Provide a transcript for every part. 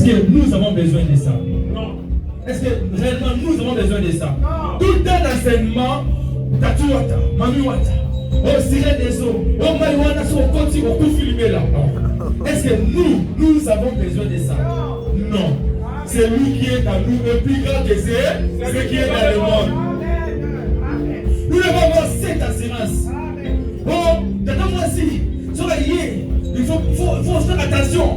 Est-ce que nous avons besoin de ça? Non. Est-ce que réellement nous avons besoin de ça? Non. Tout un enseignement, Tatuata, Mamiwata, au Sirène des eaux, au Maïwana, au Koti, au Koufilibé là. Est-ce que nous avons besoin de ça? Non. C'est lui qui est à nous, le plus grand que c'est qui est dans le monde. Nous devons avoir cette assurance. Oh, moi si, il faut faire attention.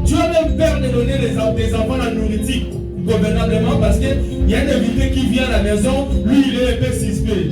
Tu as même peur de donner des enfants la nourriture convenablement parce qu'il y a un invité qui vient à la maison, lui il est un peu suspect.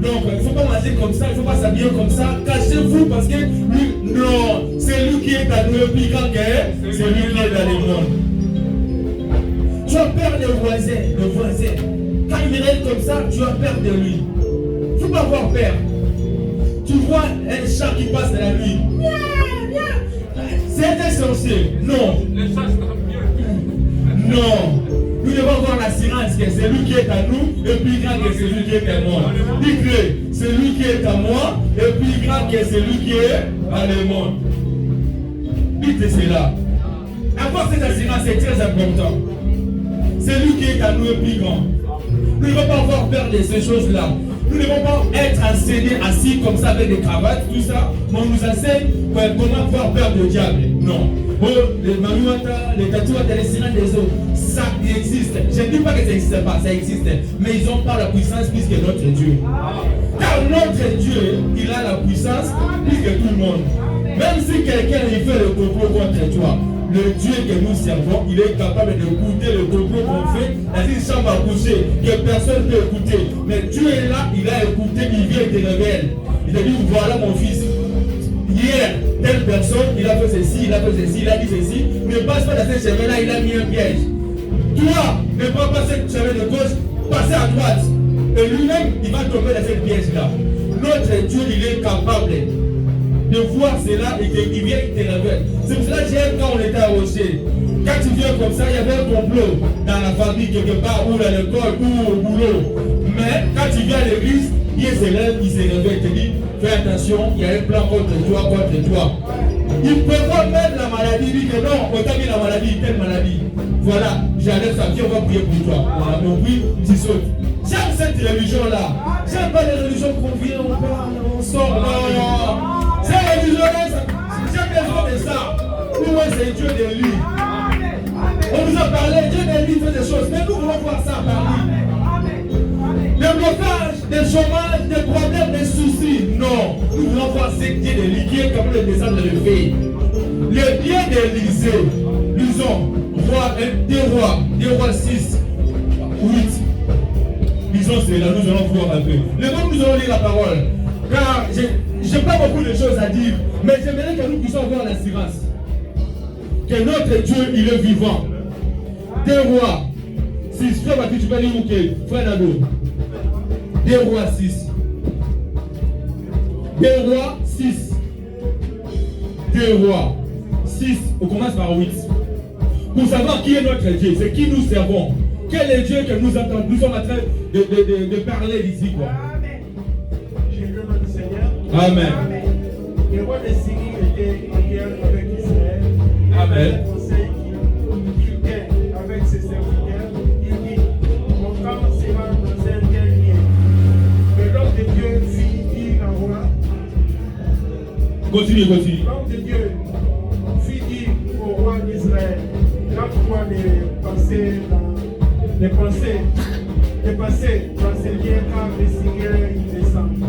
Donc il ne faut pas manger comme ça, il ne faut pas s'habiller comme ça. Cachez-vous parce que lui, non, c'est lui qui est à nous le plus grand que c'est lui qui est dans le monde. Tu as peur des voisins. Quand il règne comme ça, tu as peur de lui. Il ne faut pas avoir peur. Tu vois un chat qui passe dans la nuit. C'est un sorcier. Non. Non. Nous devons avoir l'assurance que c'est lui qui est à nous et plus grand que celui qui est à moi. Dites-le, c'est lui qui est à moi et plus grand que celui qui est à le monde. Dites cela. Avoir cette assurance est très important. C'est lui qui est à nous et plus grand. Nous ne devons pas avoir peur de ces choses-là. Nous ne devons pas être enseignés assis comme ça avec des cravates, tout ça. Mais on nous enseigne comment avoir peur du diable. Non. Oh, les Mamiwata, les Tatouata, les Sirènes des eaux, ça existe. Je ne dis pas que ça n'existe pas, ça existe. Mais ils ont pas la puissance plus que notre Dieu. Car notre Dieu, il a la puissance plus que tout le monde. Même si quelqu'un il fait le complot contre toi, le Dieu que nous servons, il est capable d'écouter le complot qu'on fait dans une chambre à coucher que personne ne peut écouter. Mais Dieu est là, il a écouté, il vient et te révèle. Il a dit, voilà mon fils. Hier, telle personne, il a fait ceci, il a fait ceci, il a dit ceci. Ne passe pas dans ce chemin-là, il a mis un piège. Toi, ne prends pas ce chemin de gauche, passez à droite. Et lui-même, il va tomber dans ce piège-là. Notre Dieu, il est capable de voir cela et qu'il vient, il te révèle. C'est pour cela que j'aime quand on était à Rocher. Quand tu viens comme ça, il y avait un complot dans la famille, quelque part, ou à l'école, ou au boulot. Mais quand tu viens à l'église, il se lève, il se réveille, il te dit, fais attention, il y a un plan contre toi, contre toi. Il prévoit même la maladie, il dit que non, on t'a mis la maladie, telle maladie. Voilà, j'enlève ça, viens, on va prier pour toi. Voilà, mais oui, tu sautes. J'aime cette religion-là. J'aime pas les religions qu'on vient, on parle, on sort. Non. Ces religions-là, j'aime besoin de ça. Pour moi, c'est Dieu de lui. On nous a parlé, Dieu de lui fait des choses, mais nous voulons voir ça par lui. Des blocages, des chômages, des problèmes, des soucis. Non, nous voulons voir ce Dieu de lui qui est capable de descendre le pays. Le bien d'Élysée, lisons, 2 rois 6, 8. Lisons cela, nous allons voir un peu. Le moment nous allons lire la parole. Car je n'ai pas beaucoup de choses à dire, mais j'aimerais que nous puissions avoir l'assurance que notre Dieu, il est vivant. 2 rois 6. Frère Baptiste, tu peux lire où que frère Nado. 2 rois 6. 2 rois 6. 2 rois 6. On commence par 8. Pour savoir qui est notre Dieu, c'est qui nous servons. Quel est le Dieu que nous attendons? Nous sommes en train de parler d'ici, quoi. J'ai le nom du Seigneur. Amen. Le roi de Syrie était en guerre avec Israël. Amen. Le conseil qu'il gagne avec ses serviteurs, il dit, mon camp sera dans un tel lien. Mais l'homme de Dieu fit dire au roi. Continue. L'homme de Dieu fit dire au roi d'Israël, lave-toi les pensées dans ces liens car les Syriens y descendent.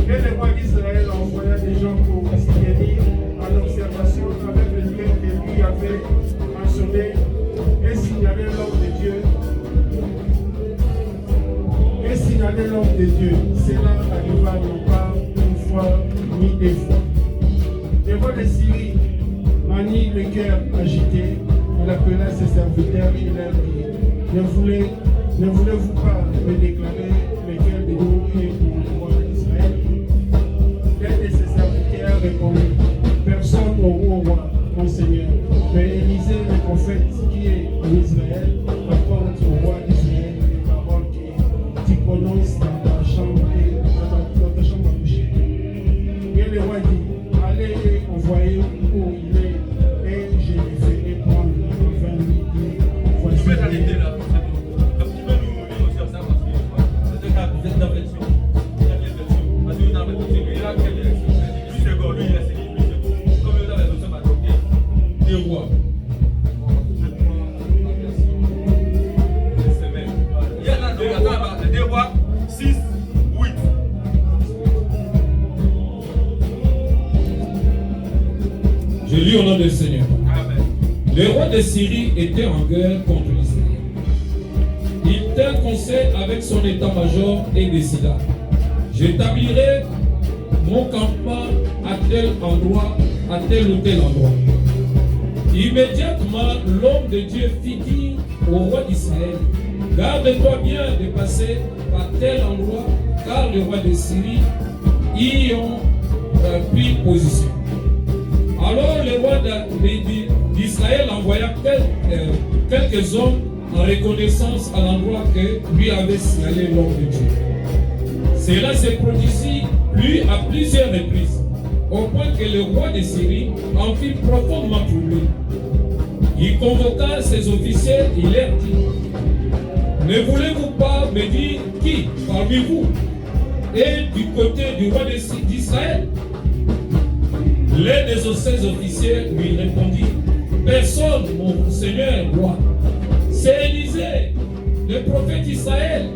Et le roi d'Israël envoya des gens pour s'y tenir en observation avec le lien que lui avait mentionné et signaler l'homme de Dieu. Cela arriva non pas une fois ni 2 fois. Le roi de Syrie manie le cœur agité. Il appela ses serviteurs et leur dit, ne voulez-vous pas me déclarer lequel de nous est pour le roi d'Israël? L'un de ses serviteurs répondit, personne au roi, mon Seigneur. Mais Élisée, le prophète qui est en Israël, apporte au roi d'Israël les paroles que tu prononces dans ta chambre à coucher. Et le roi dit, allez envoyer où il est, et je lui ferai prendre 20 000 lis au nom du Seigneur. Amen. Le roi de Syrie était en guerre contre Israël. Il tint conseil avec son état-major et décida: j'établirai mon campement à tel endroit, à tel ou tel endroit. Immédiatement, l'homme de Dieu fit dire au roi d'Israël: garde-toi bien de passer par tel endroit, car le roi de Syrie y ont pris position. Alors le roi d'Israël envoya quelques hommes en reconnaissance à l'endroit que lui avait signalé l'homme de Dieu. Cela s'est produit à plusieurs reprises, au point que le roi de Syrie en fut profondément troublé. Il convoqua ses officiers et leur dit: ne voulez-vous pas me dire qui parmi vous est du côté du roi d'Israël? L'un de ses officiers lui répondit: personne, mon seigneur roi. C'est Élisée, le prophète d'Israël.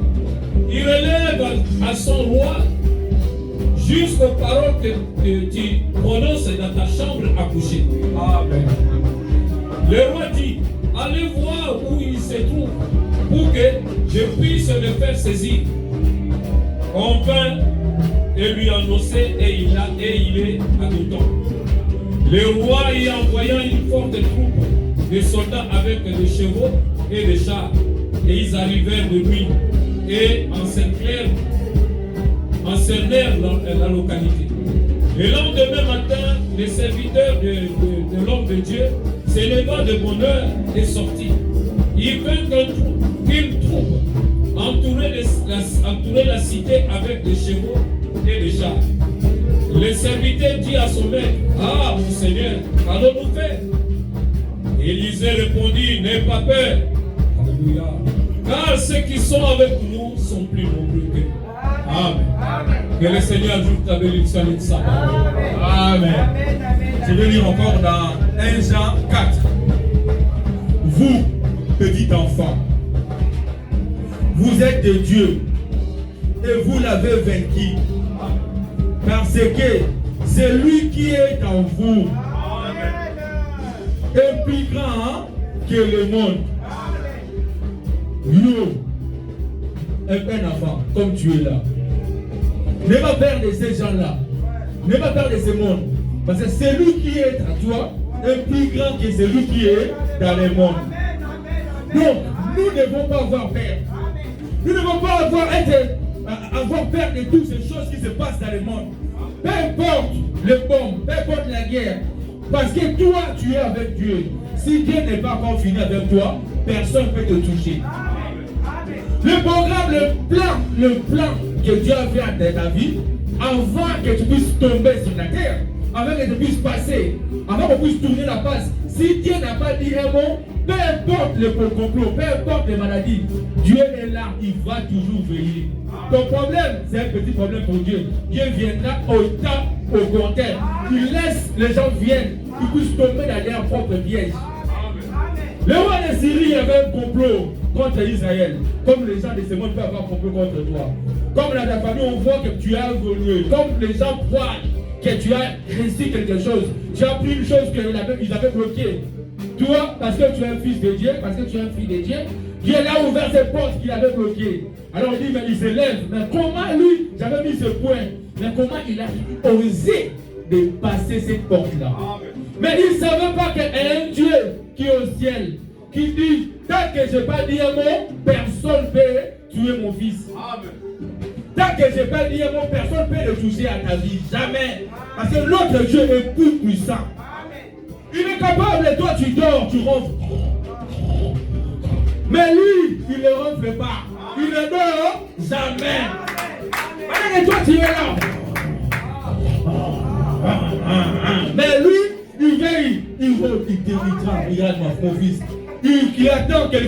Il relève à son roi jusqu'aux paroles que tu prononces dans ta chambre à coucher. Amen. Le roi dit: allez voir où il se trouve pour que je puisse le faire saisir. On vint et lui annoncer, et il est à Dothan. Le roi y envoya une forte troupe de soldats avec des chevaux et des chars, et ils arrivèrent de nuit et encernèrent la localité. Le lendemain matin, les serviteurs de l'homme de Dieu s'élevant de bonne heure et sortit. Il vint qu'une troupe entourait la cité avec des chevaux et des chars. Le serviteur dit à son maître: ah, mon Seigneur, qu'allons-nous faire? Élisée répondit: n'aie pas peur. Alléluia. Car ceux qui sont avec nous sont plus nombreux que nous. Amen. Amen. Que le Seigneur ajoute ta bénédiction et sa parole. Amen. Je vais lire encore dans 1 Jean 4. Vous, petit enfant, vous êtes de Dieu et vous l'avez vaincu, parce que c'est lui qui est en vous est plus grand que le monde. Nous, un enfant, comme tu es là, n'aie pas peur de ces gens-là, n'aie pas peur de ce monde, parce que celui qui est à toi est plus grand que celui qui est dans le monde. Donc, nous ne devons pas avoir peur. Nous ne devons pas avoir peur de toutes ces choses qui se passent dans le monde. Peu importe les bombes, peu importe la guerre, parce que toi, tu es avec Dieu. Si Dieu n'est pas encore fini avec toi, personne ne peut te toucher. Le programme, le plan que Dieu a fait dans ta vie, avant que tu puisses tomber sur la terre, avant que tu puisses passer, avant qu'on puisse tourner la passe, si Dieu n'a pas dit un mot, peu importe le complot, peu importe les maladies, Dieu est là, il va toujours veiller. Ton problème, c'est un petit problème pour Dieu. Dieu viendra au temps, au contraire. Il laisse les gens viennent, qu'ils puissent tomber dans leur propre piège. Le roi de Syrie avait un complot contre Israël, comme les gens de ce monde peuvent avoir un complot contre toi. Comme dans ta famille, on voit que tu as évolué. Comme les gens voient que tu as réussi quelque chose. Tu as pris une chose qu'ils avaient bloquée. Toi, parce que tu es un fils de Dieu, parce que tu es un fils de Dieu, Dieu a ouvert ses portes qu'il avait bloquées. Alors on dit, mais il se lève. Mais comment lui, j'avais mis ce point, mais comment il a osé de passer cette porte-là? Mais il ne savait pas qu'il y a un Dieu qui est au ciel, qui dit, tant que je n'ai pas dit un mot, personne ne peut tuer mon fils. Amen. Tant que je n'ai pas dit un mot, personne ne peut le toucher à ta vie. Jamais. Parce que l'autre Dieu est plus puissant. Il est capable, et toi tu dors, tu ronfles. Mais lui, il ne ronfle pas. Il ne dort jamais. Alors que toi tu es là. Mais lui, il veille, il tremble. Regarde mon fils. Il attend quelque